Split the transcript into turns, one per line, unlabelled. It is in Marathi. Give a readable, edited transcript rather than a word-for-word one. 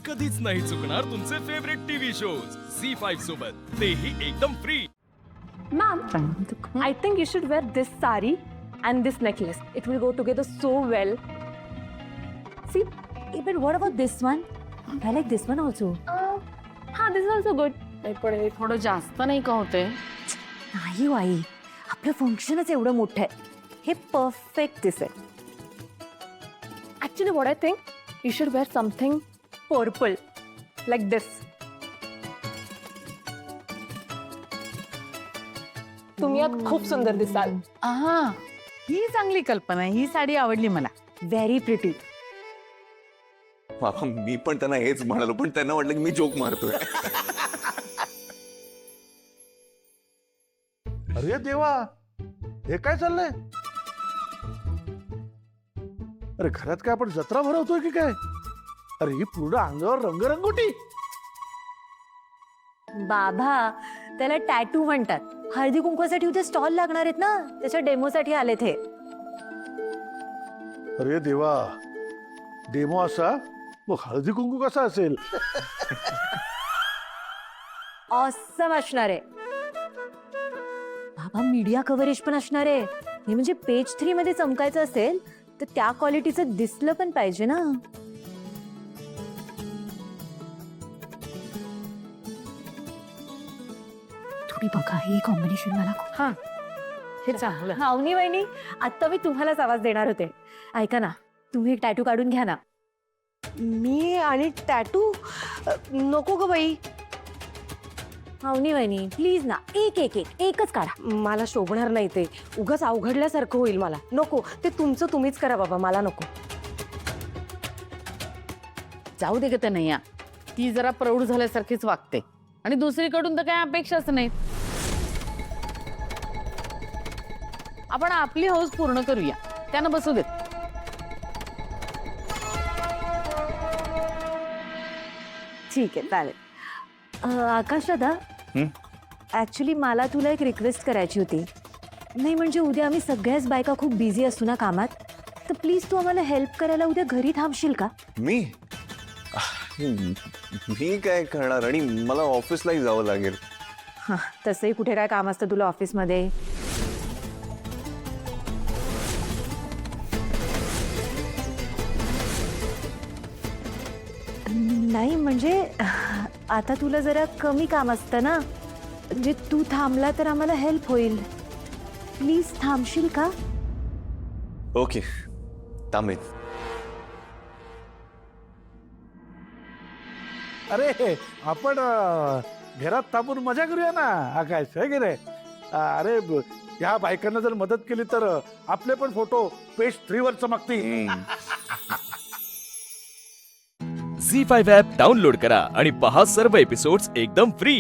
कधीच नाही चुकणार तुमचे फेवरेट टीव्ही शोज झी5 सोबत, तेही एकदम free.
Ma'am, I think you should wear this sari and this necklace. It will go together so well.
See, but what about this one? I like this one also.
This is also good.
पण हे थोडं जास्त नाही का होते?
नाही हो आई, आपलं फंक्शनच एवढं मोठं आहे. हे परफेक्ट दिसेल.
Actually, what I think, you should wear something purple, like this. तुम्ही यात खूप सुंदर दिसाल.
हा, ही चांगली कल्पना आहे. ही साडी आवडली मला.
Very pretty.
बाबा मी पण त्यांना हेच म्हणालो, पण त्यांना वाटलं की मी जोक मारतोय.
अरे देवा, हे काय चाललंय? अरे घरात काय आपण जत्रा भरवतोय की काय? अरे ही पूर्ण अंगावर रंगरंगोटी.
बाबा, त्याला टॅटू म्हणतात. हळदी कुंकवासाठी उद्या स्टॉल लागणार आहेत ना, त्याच्या डेमोसाठी आले ते.
अरे देवा, डेमो असा मग हळदी कुंकू कसा असेल?
ऑसम असणार आहे बाबा. मीडिया कव्हरेज पण असणार आहे. हे म्हणजे पेज 3 मध्ये चमकायचं असेल तर त्या क्वालिटीचं दिसलं पण पाहिजे ना. थोडी बघा, हे कॉम्बिनेशन मला खूप.
हा, हे चांगलं.
अवनी वहिनी, आता मी तुम्हालाच आवाज देणार होते. ऐका ना, तुम्ही एक टॅटू काढून घ्या ना.
मी आणि टॅटू नको ग बाई.
अवनी वहिनी प्लीज ना, एकच काढा.
मला शोभणार नाही ते. उगाच अवघडल्यासारखं होईल मला. नको, ते तुमचं तुम्हीच करा बाबा, मला नको.
जाऊ दे का त्या नाही. ती जरा प्रौढ झाल्यासारखीच वागते आणि दुसरीकडून तर काय अपेक्षाच नाहीत. आपण आपली हौस पूर्ण करूया. त्यानं बसू देत.
ठीक आहे, चालेल. आकाश दादा, ऍक्च्युली मला तुला एक रिक्वेस्ट करायची होती. नाही म्हणजे उद्या आम्ही सगळ्याच बायका खूप बिझी असतो ना कामात, तर प्लीज तू आम्हाला हेल्प करायला उद्या घरी थांबशील का?
मी काय करणार, आणि मला ऑफिसलाही जावं लागेल.
हां, तसंही कुठे काय काम असतं तुला ऑफिसमध्ये? नाही म्हणजे आता तुला जरा कमी काम असतं ना, म्हणजे तू थांबला तर आम्हाला हेल्प होईल. प्लीज थांबशील का?
ओके, थांबेन.
अरे आपण घरात थांबून मजा करूया ना आकाश, है की नाही? अरे ह्या बायकांना जर मदत केली तर आपले पण फोटो पेज 3 वर चमकतील.
झी5 ॲप डाउनलोड करा आणि पहा सर्व एपिसोड्स एकदम फ्री.